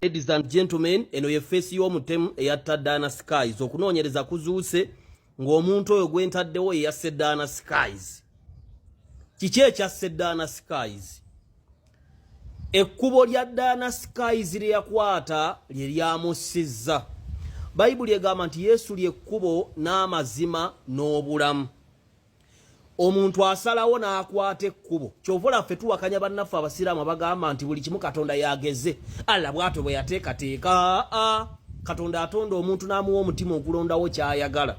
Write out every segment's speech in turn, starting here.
Ladies and gentlemen, eno ye face y'omutemu eyatta Dana Skies okunoonyereza kuzuuse ng'omuntu oyo gwentaddewo eyasse Dana Skies. Kiki ekyasse Dana Skies? Ekkubo lya Dana Skies lye yakwata lye lyamussizza. Bayibuli egamba nti Yesu ly'ekkubo n'amazima n'obulamu. Omuntu asalawo n'akwata ekkubo. Kyovula ffe tuwakanya bannaffe abasiraamu abagamba nti buli kimu Katonda yageze. Allah bw'atyo bwe yateekateeka. Katonda atonda omuntu n'amuwa omutima ogulondawo ky'ayagala.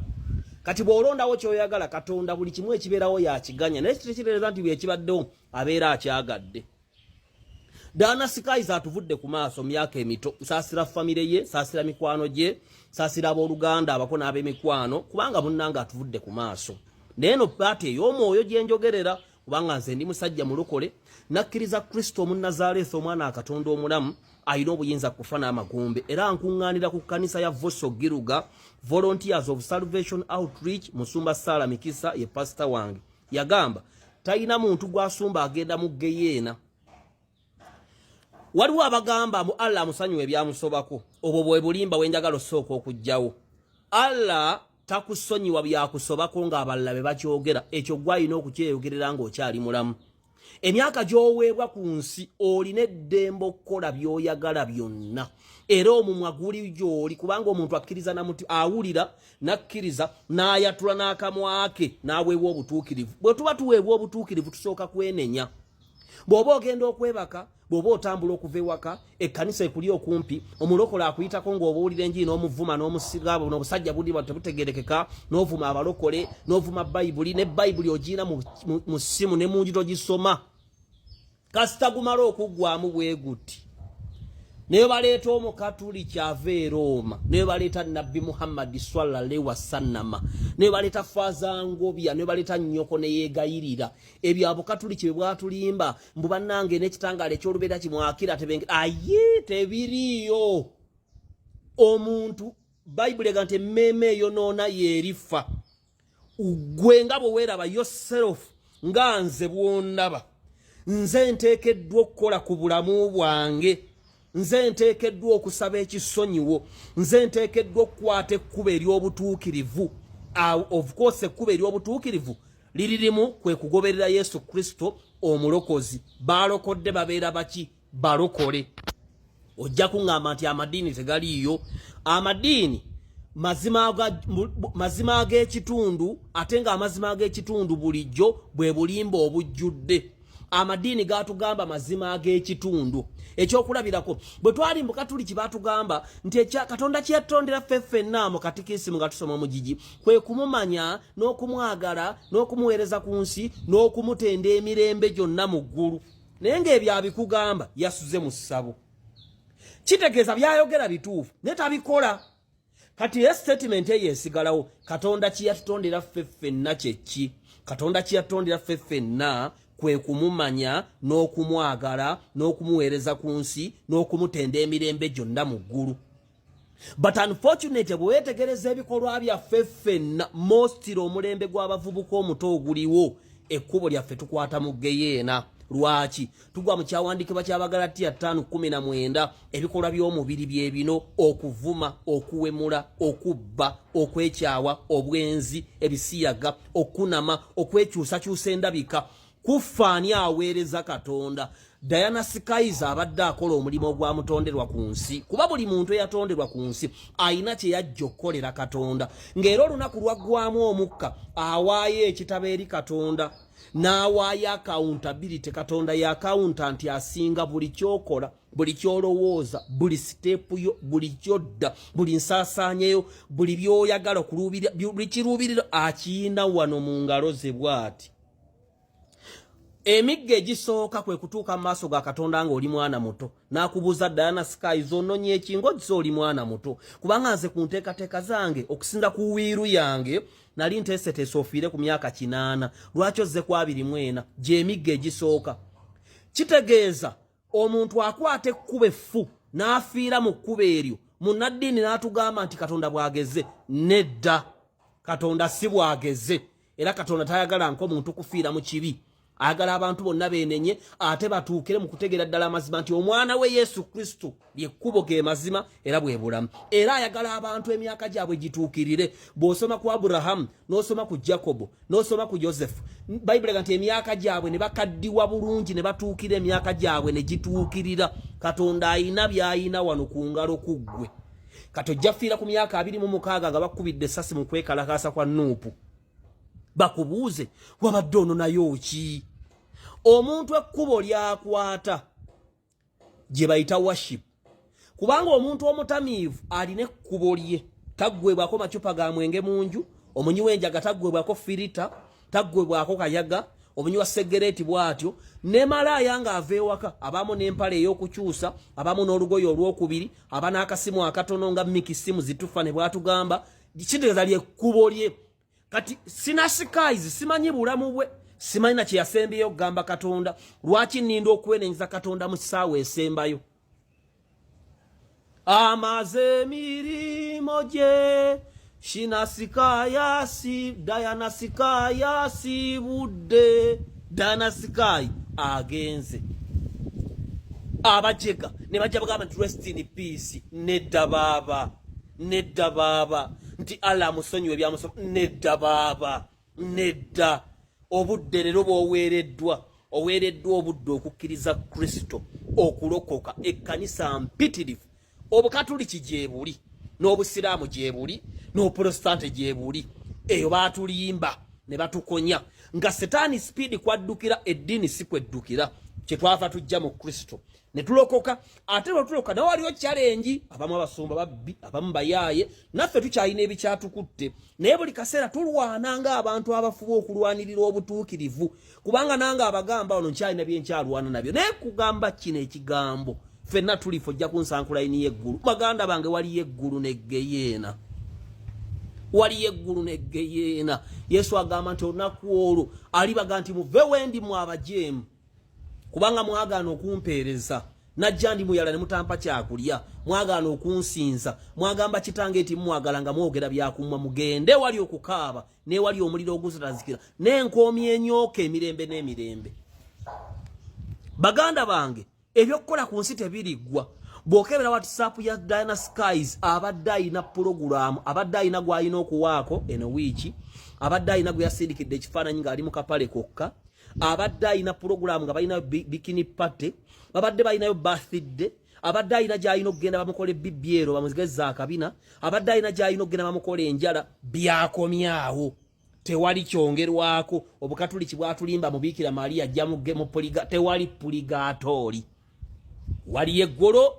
Kati bw'olondawo ky'oyagala Katonda buli kimu ekibeerawo yakiganya. Naye kitegeereza nti byekibaddewo abeera akyagadde. Dana Skies atuvudde ku maaso myaka emito. Saasira famire ye, saasira mikwano gye, saasira abooluganda abako n'ab'emikwano kubanga munnanga atuvudde ku maaso. Neno pati ey'omwoyo gye njogerera kubanga nze ndi musajja mulokole nakkiriza Kristo omunnazaaleesi omwana Katonda omulamu ayina obuyinza kufa n'amagombe era nkuŋŋaanira ku kkanisa ya Voice of Giruga Volunteers of Salvation Outreach Musumba Sala Mikisa ye pastor wange yagamba talina muntu gw'asumba agenda mu geyeena. Waliwo abagamba mu Allah amusonyiwe ebyamusobako obwo bwe bulimba bwenjagala osooka okujjawo. Allah takusonyiwa byakusobako ng'abalala be bakyogera ekyo gw'alina okukyeyogerera ng'okyali mulamu. Emyaka gy'oweebwa ku nsi olina eddembe okukola by'oyagala byonna era omumwa guli gy'oli kubanga omuntu akkiriza namuti awulira nakkiriza n'ayatula n'akamwa ke n'aweebwa obutuukirivu. Bwe tuba tuweebwa obutuukirivu tusooka kwenenya. Bw'oba ogenda okwebaka bw'oba otambula okuva ewaka ekkanisa ekuli okumpi omulokole akuyitako ng'oba owulira enjiri n'omuvuma n'omusiga n'obusajja buli tebutegerekeka n'ovuma abalokole n'ovuma Bayibuli ne Bayibuli ogiina mu ssimu ne mungi togisoma kasita gumala okuggwamu bwe guti. Naye baleeta Omukatuliki ava e Roma, naye baleeta Nabbi Muhammad sallallahu wasallama, naye baleeta Faaza Ngobya, naye baleeta nnyoko ne yeegayirira. Ebyo Abukatuliki bwe bwatulimba mbu bannange n'ekitangaala eky'olubeera kimwakira tebenge aye tebiriyo. Omuntu Bayibuli egamba nti emmeeme eyonoona yeerifa. Gwe nga bwe weeraba yourself nga nze bw'ondaba. Nze nteekeddwa okukola ku bulamu bwange. Nze nteekeddwa okusaba ekisonyiwo. Nze nteekeddwa okukwata ekkubo ery'obutuukirivu. Of course ekkubo ery'obutuukirivu liririmu kwe kugoberera Yesu Kristo omulokozi. Balokodde babeera baki? Balokole. Ojja kuŋŋamba nti amadiini tegaliiyo. Amadiini mazima ag'ekitundu ate ng'amazima ag'ekitundu bulijjo bwe bulimba obujjudde. Amadiini gatugamba mazima ag'ekitundu. Ekyokulabirako bwe twali mu Katuliki batugamba nti Katonda kye yatondera ffenna mu katikisimu nga tusoma mu gigi kwe kumumanya n'okumwagala n'okumuweereza ku nsi n'okumutenda emirembe gyonna mu ggulu. Naye ng'ebyo abikugamba yasuze mu ssabo. Kitegeeza byayogera bituufu naye tabikola. Kati statement eyo esigalawo Katonda kye yatutondera ffenna kye ki? Katonda kye yatondera ffenna kwe kumumanya n'okumwagala n'okumuweereza ku nsi n'okumutenda emirembe gyonna mu ggulu. But unfortunately bwe weetegereza ebikolwa byaffe ffenna mostly omulembe gw'abavubuka omuto oguliwo ekkubo lyaffe tukwata mu geyeena. Lwaki? Tugwa mu kyawandiikibwa ky'Abagalatiya 5:19 ebikolwa by'omubiri bye bino: okuvuma, okuwemula, okubba, okwekyawa, obwenzi, ebisiyaga, okunama, okwekyusakyusa endabika. Kufaani aweereza Katonda. Dana Skies abadde akola omulimu ogwamutonderwa ku nsi kuba buli muntu eyatonderwa ku nsi ayina kye yajja okukolera Katonda. Ng'era olunaku lwaggwamu omukka awaayo ekitabo eri Katonda n'awaayo accountability. Katonda ya accountant asinga buli kyokola, buli kyolowooza, buli siteepu yo, buli kyodda, buli nsaasaanyeyo, buli byoyagala okuluubirira, buli kiruubirira akiyina wano mu ngalo ze bw'ati. Emigga egisooka kwe kutuuka mu maaso ga Katonda ng'oli mwana muto n'akubuuza Dana Skies ononye ekingo gisa oli mwana muto kubanga nze ku nteekateeka zange okusinda ku wiiru yange nali nteeseteese ofiire ku myaka 8. Lwaki ozze ku 24 gy'emigga egisooka? Kitegeeza omuntu akwata ekkubo effu n'afiira mu kkubo eryo. Munnaddiini n'atugamba nti Katonda bwageze. Nedda, Katonda si bwageze era Katonda tayagala nko muntu kufiira mu kibi. agala abantu bonna benenye ate batuukire mu kutegeera ddala amazima nti omwana we Yesu Kristo lyekkubo ge mazima era bwe bulamu. Era ayagala abantu emyaka gyabwe gituukirire. Bw'osoma ku Aburahamu n'osoma ku Jacobo n'osoma ku Yosefu, Bayibuli egamba nti emyaka gyabwe ne bakaddiwa bulungi ne batuukira emyaka gyabwe ne gituukirira. Katonda ayina by'ayina wano ku ngalo ku ggwe. Kati ojja fiira ku myaka 26 nga bakubidde essasi mu kwekalakaasa kwa Nuupu. Bakubuuze wabadde ono nayo ki? Omuntu ekkubo lyakwata gye bayita worship. Kubanga omuntu omutamiivu alina ekkubo lye. Taggwebwako macupa ga mwenge munju, omunyi w'enjaga taggwebwako firita, taggwebwako kayaga, omunyi wa segereti bw'atyo. Ne malaaya ng'ava ewaka abamu n'empale ey'okukyusa, abamu n'olugoye olwokubiri, aba n'akasimu akatono nga mikisimu zitufa ne bw'atugamba. Kitegeeza lyekkubo lye. Kati sinasikayizi simanyi bulamu bwe, simanyi na kye yasembeyo okugamba Katonda. Lwaki nninda okwenenyeza Katonda mu kisaawe esembayo? Amaze emirimo gye shinasikayasi dayanasikayasi budde danasikayi agenze. Abajega ne bajja bagamba nti rest in peace. Nedda baaba nti Allah musonyiwe byamusoma. Nedda baaba, nedda. Obudde leero bw'oweereddwa obudde okukkiriza Kristo, okulokoka, ekkanisa mpitirivu. Obukatuliki gye buli, n'obusiraamu gye buli, n'oprotestante gye buli. Eyo baatulimba ne batukonya nga Setaani speed kwaddukira, eddiini si kweddukira. Kye twafa tujja mu Kristo ne tulokoka. Ate bwe tulokoka nawe waliwo challenge. Abamu abasumba babbi, abamu bayaaye, naffe tukyalina ebikyatukutte. Naye buli kaseera tulwana ng'abantu abafuba okulwanirira obutuukirivu, kubanga nange abagamba ono nkyalina bye nkyalwana nabyo. Naye kugamba kino ekigambo ffenna tulifo ojja kunsankulayini y'eggulu. Baganda bange waliyo eggulu n'eggeyeena. Waliyo eggulu n'eggeyeena. Yesu agamba nti olunaku olwo alibaga nti muve wendi mu abajeemu, kubanga mwagaana okumpeereza. Najja ndi muyala ne mutampa kyakulya, mwagaana okunsinza, mwagamba kitange eti mwagala nga mwogera byakumwa, mugende wali okukaaba ne wali omuliro oguzitazikira n'enkoomi enyooka emirembe n'emirembe. Baganda bange, ebyokukola ku nsi tebiriggwa. Bw'okebera WhatsApp ya Diana Skies abadde ayina pulogulaamu, abadde ayina gw'alina okuwaako eno wiiki, abadde ayina gwe yasindikidde ekifaananyi ng'ali mu kapale kokka, abadde ayina pulogulaamu nga balina bikini party, abadde balinayo birthday, abadde ayina gy'alina okugenda bamukole BBL bamuzigeza akabina, abadde ayina gy'alina okugenda bamukole enjala. Byakomyawo, tewali kyongerwako. Obukatuliki bwatulimba mu Bikira Maria ajja mu puliga, tewali puligatori. Wali eggolo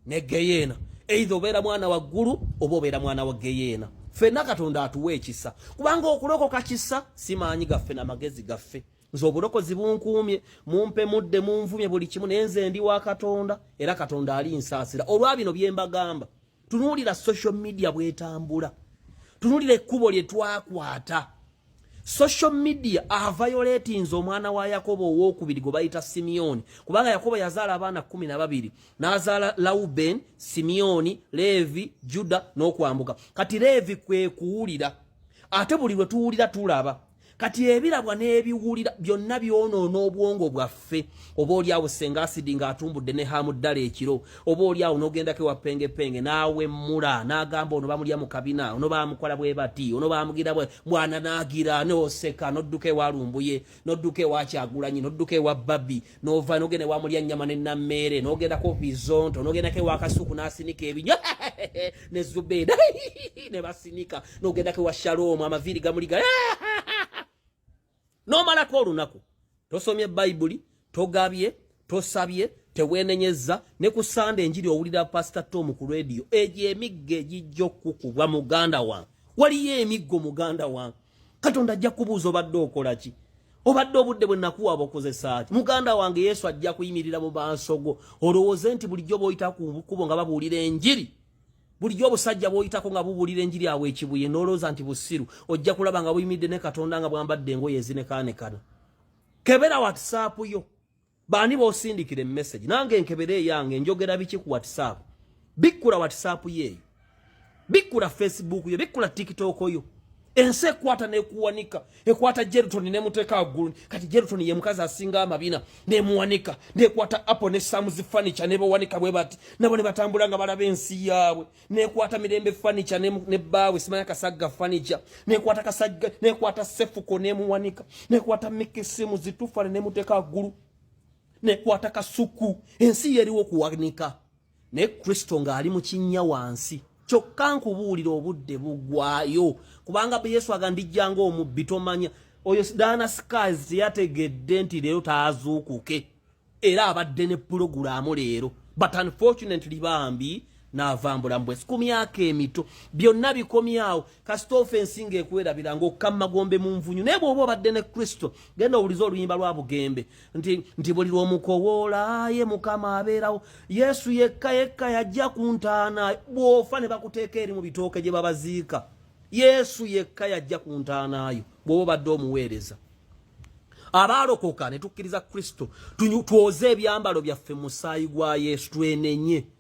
ne geyeena. Either obeera mwana wa ggulu oba obeera mwana wa geyeena. Ffenna Katonda atuwa ekisa, kubanga okulokoka kisa si maanyi gaffe na magezi gaffe. Nze obulokozi bunkuumye, mumpe mudde munvumye buli kimu, nenze ndi wa Katonda era Katonda ali nsaasira. Olwa bino bye mbagamba, tunuulira social media bwetambula, tunuulira ekkubo lye twakwata. Social media violating omwana wa Yakobo ow'okubiri gwe bayita Simeoni, kubanga Yakobo yazaala abaana 12, n'azaala Lauben, Simeoni, Levi, Juda n'okwambuka. Kati Levi kwe kuwulira, ate buli lwe tuwulira tulaba. Kati ebirabwa n'ebiwulira byonna byonoona obwongo bwaffe. Oba oli awo senga asidi ng'atumbudde ne hamu ddala ekiro, oba oli awo n'ogendako ewa pengepenge n'awemmula n'agamba ono bamulya mu kabina, ono bamukola bwe bati, ono bamugira mwana n'agira n'oseka, n'odduka ewa Lumbuye, n'odduka ewa Kyagulanyi, n'odduka ewa Babbi, n'ova n'ogenda ewa mulya nnyama n'ennammeere, n'ogendako Bizonto, n'ogendako ewa Kasuku n'asinika ebinyo ne Zubeida ne basinika, n'ogendako ewa Shalom amaviiri gamuliga. N'omalako olunaku tosomye Bayibuli, togabye, tosabye, teweenenyezza, ne ku Sande enjiri owulira Pastor Tom ku radio. Egyo emiggo egijja okukubwa muganda wange. Waliyo emiggo muganda wange. Katonda ajja kubuuza obadde okola ki? Obadde obudde bwe nakuwa bokozesa ki? Muganda wange Yesu ajja kuyimirira mu maaso go. Olowooze nti bulijjo bw'oyita ku bukubo nga babuulira enjiri, bulijjo obusajja bw'oyitako nga bubuulira enjiri awo ekibuye, n'olowooza nti busiru, ojja kulaba nga buyimiridde ne Katonda nga bwambadde engoye ezinekaanekana. Kebera WhatsApp yo. Baani b'osindikira message, nange nkebere yange njogera biki ku WhatsApp. Bikkula WhatsApp yeeyo, bikkula Facebook yo, bikkula TikTok yo. ense kwata ne kuwanika ekwata Jeruton ne muteka agulu kati Jeruton ye mukazi asinga amabina ne muwanika ne kwata Apple ne Sam's furniture ne bawanika bwe bati nabo ne batambulanga balaba ensi yaabwe ne kwata Mirembe furniture ne bawe simanya Kasagga furniture ne kwata Kasagga ne kwata Sefuko ne muwanika ne kwata Mikisimu zitufa ne muteka agulu ne kwata Kasuku ensi yeriwo kuwanika ne Kristo nga ali mu kinnya wansi kyokka nkubuulira obudde bugwayo kubanga Yesu agandijjanga omubbi tomanya oyo Dana Skies yategedde nti leero taazuukuke era abadde ne pulogulaamu leero but unfortunately bambi n'avambula mbwesi ku myaka emito byonna bikomyawo kasita offensi ng'ekwerabira ng'okkamagombe mu nvunyu naye bw'oba obadde ne Kristo genda owulize oluyimba lwa Bugembe nti buli lw'omukowoola ye Mukama abeerawo Yesu yekka yajja kuntaana bw'ofa ne bakuteeka eri mu bitooke gye babaziika Yesu yekka yajja kuntaanaayo bw'oba obadde omuweereza abaalokoka ne tukkiriza Kristo twoze ebyambalo byaffe mu musaayi gwa Yesu twenenye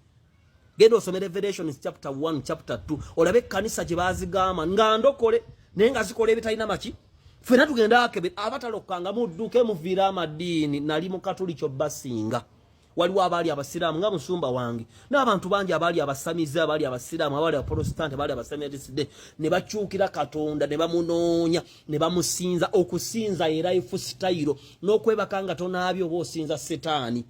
gendo osome Revelations chapter 1 chapter 2 olabe kanisa gye bazigama nga ndokole naye nga zikola ebitalina maki fena tugenda akebe abatalokanga mudduke muviira amadini nali mu Katoliko basinga waliwo abaali abasiraamu nga musumba wange n'abantu bangi abaali abasamize abaali abasiraamu abaali abaprotestant abaali abasemetiste ne bakyukira Katonda ne bamunoonya ne bamusinza okusinza era lifestyle n'okwebaka nga tonaabyo oba osinza Setaani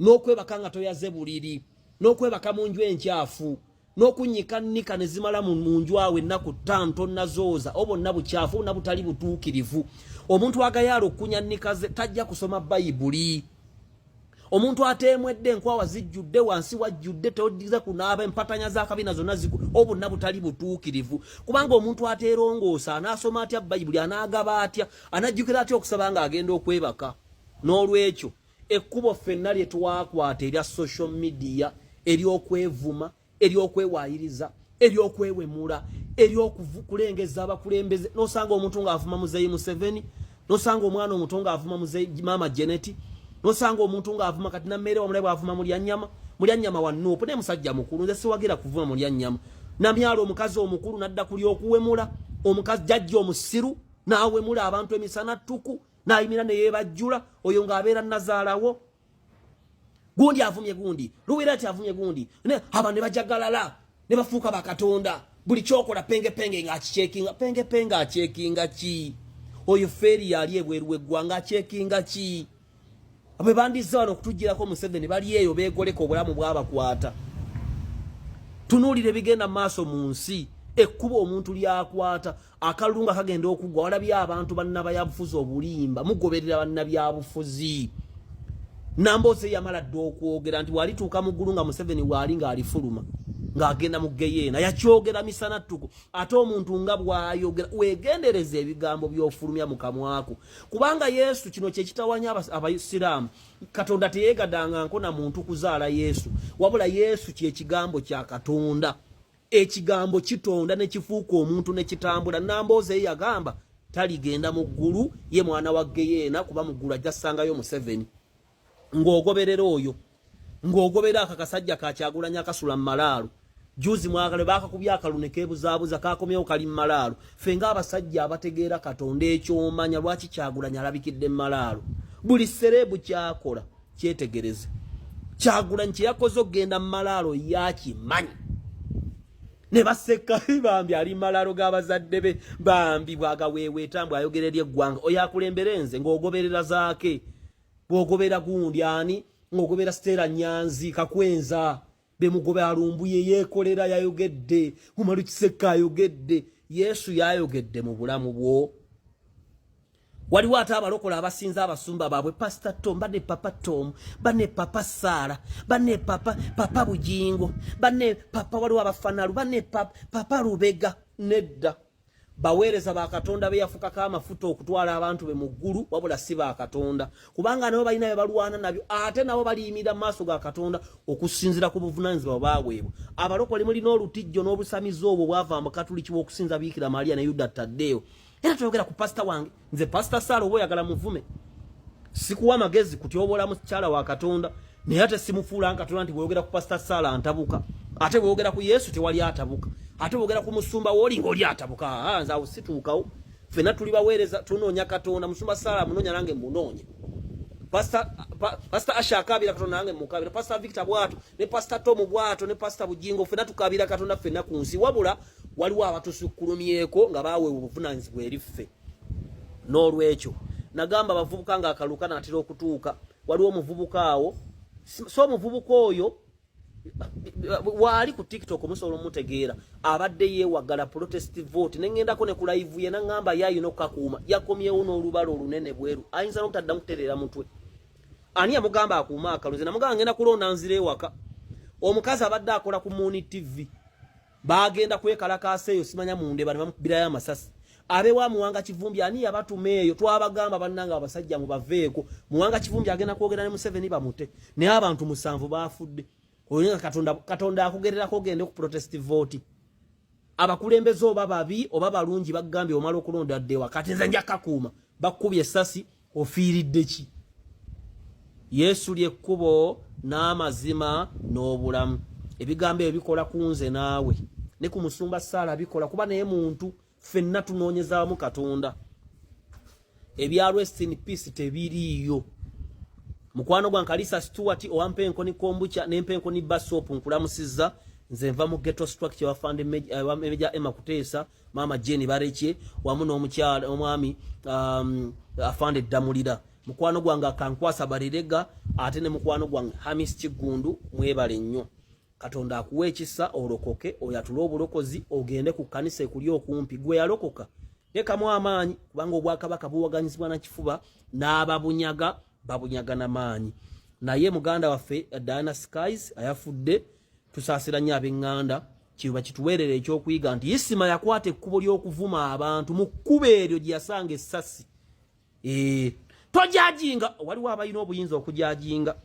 n'okwebaka nga toyaze buliri n'okwebaka mu nju enkyafu n'okunyikanika ne zimala mu nju awe ennaku 5 tonnazooza obonna bukyafu obonna butali butuukirivu omuntu agayaala okunyanika ze tajja kusoma Bayibuli omuntu ateemwedde enkwawa zijjudde wansi wajjudde teoddiza kunaaba empatanya z'akabina zonna obonna butali butuukirivu kubanga omuntu ateerongoosa anaasoma atya Bayibuli anaagaba atya anajjukira atya okusaba nga agenda okwebaka n'olwekyo ekkubo ffenna lye twakwata erya social media eryokwevuma eryokwewaayiriza eryokwewemula eryokulengeza abakulembeze nosanga omuntu ng'avuma Muzeeyi Museveni nosanga omwana omuto ng'avuma Muzeeyi Mama Janet nosanga omuntu ng'avuma kati nammere wamulabe avuma Mulyanyama wa Nuupu ne musajja mukulu nze siwagira kuvuma Mulyanyama namyalo omukazi omukulu nadda kuli okuwemula omukazi jjajja omusiru n'awemula abantu emisana ttuku n'ayimira ne yeebajjula oyo ng'abeera Nazaalawo gundi avumye gundi Luwirati avumye gundi ne aba ne bajagalala ne bafuuka bakatonda buli kyokola penge ng'akicekinga penge acekinga ki oyo feri yali ebweru w'eggwanga acekinga ki abe bandiza wano okutugirako Museveni bali eyo beegoleka obulamu bw'abakwata tunuulire bigenda maaso mu nsi ekkubo omuntu lyakwata akalunga kagenda okugwa walabye abantu bannabyabufuzi obulimba mugoberera bannabyabufuzi Nambooze yamala dda okwogera nti walituuka mu ggulu nga Museveni waali ng'alifuluma ng'agenda mu Geyeena yakyogera misana ttuku ate omuntu nga bw'ayogera weegendereza ebigambo by'ofulumya mu kamwako kubanga Yesu kino kye kitawanya Abayisiraamu Katonda teyeegadanga na muntu kuzaala Yesu wabula Yesu kye kigambo kya Katonda ekigambo kitonda ne kifuuka omuntu ne kitambula Nambooze yagamba taligenda mu ggulu ye mwana wa Geyeena kuba mu ggulu ajja ssangayo Museveni ng'ogoberera oyo ng'ogobera akakasajja ka Kyagulanyi akasula mu malaalo juzi mwagale bakakubya akalune keebuzaabuza kakomyewo kali mu malaalo ffe ng'abasajja abategeera Katonda ekyomanya lwaki Kyagulanyi alabikidde mu malaalo buli serebu kyakola kyetegereze Kyagulanyi kye yakoze okgenda mu malaalo yakimanyi ne baseka bambi ali mu malaalo g'abazadde be bambi bwagaweeweeta mbw ayogera eri eggwanga oyo akulembera enze ng'ogoberera zaake bw'ogobera gundi ani ng'ogobera Stella Nyanzi Kakwenza bemugobe alumbuye yeekolera yayogedde Umaru Kiseka ayogedde Yesu yayogedde mu bulamu bwo waliwo ate abalokola abasinza abasumba baabwe Pastor Tom banne Papa Tom banne Papa Sara banne Papa Bujingo banne Papa waliwo abafanalu banne Papa Rubega nedda baweereza ba Katonda be yafukako amafuta okutwala abantu be mu ggulu wabula si ba Katonda kubanga nabo balina bye balwana nabyo ate nabo baliyimira mu maaso ga Katonda okusinzira ku buvunaanyizibwa bwaweebwa abalokole mulina olutijjo n'obusamizi obwo bwava mu Katuliki w'okusinza Biikira Maria ne Yuda Taddeyo era tuyogera ku pastor wange nze Pastor Sara oba oyagala muvume sikuwa magezi kutyoboola mukyala wa Katonda naye ate simufuula Katonda nti bweyogera ku Pastor Sara antabuka ate bweyogera ku Yesu tewali atabuka ate bogera ku musumba woli ngoli atabuka nza usituukawo fena tuli baweereza tunoonya Katonda musumba Sala munonya nange munoonya Pastor Asha akabira Katonda nange mukabira Pastor Victor Bwato ne Pastor Tom Bwato ne Pastor Bujingo fena tukabira Katonda fena kunsi wabula waliwo abatusukulumyeko nga bawe obuvunanyizibwa eriffe n'olwekyo nagamba bavubuka nga akaluka natira okutuuka waliwo omuvubuka awo so omuvubuka oyo wali ku TikTok musolo mutegeera abadde yeewagala protest vote nengendako ne ku live ye nangamba yayi nokakuuma yakomyewo n'olubalo olunene bweru ayinza n'okutadda muterera mutwe ani amugamba akuuma akalunze namugamba ngenda kulonda nzire ewaka omukazi abadde akola ku Moon TV bagenda kwekalakaaseeyo simanya munde bali bamukubirayo amasasi abe wa Muwanga Kivumbi ani yabatumeeyo twabagamba bannanga abasajja mu baveeko Muwanga Kivumbi agenda kwogera ne Museveni bamute ne abantu 7 bafudde olinga Katonda akugererako ogende ku protest vote abakulembeze oba babi oba balungi bagambye omala okulonda dde wakati nze nja kakuuma bakubye essasi ofiiridde ki Yesu lyekkubo n'amazima n'obulamu ebigambo ebikola kunze naawe ne ku musumba Sala bikola kuba naye muntu fenna tunoonyeza mu Katonda ebya rest in peace tebiriyo mukwano gwa Kalisa Stuart owampenko ni kombucha nempenko ni basop nkulamusiza nze nva mu ghetto structure wafande meja Emma Kutesa mama Jenny Barechye wamu n'omukyala omwami afande Damulira mukwano gwanga kankwasa Barirega ate ne mukwano gwanga Hamis Kigundu mwebale nnyo Katonda akuwe ekisa olokoke oyatula obulokozi ogende ku kanisa ekuli okumpi gwe yalokoka leka mu amaanyi kubanga obwakabaka buwaganyizibwa na kifuba n'ababunyaga babunyaga na maanyi naye muganda waffe Diana Skies ayafudde tusaasira nnyo ab'eŋŋanda kiba kituweerera ekyokuyiga nti Isima yakwata ekkubo ly'okuvuma abantu mu kkubo eryo gye yasanga essasi tojajinga waliwo abalina obuyinza okujajinga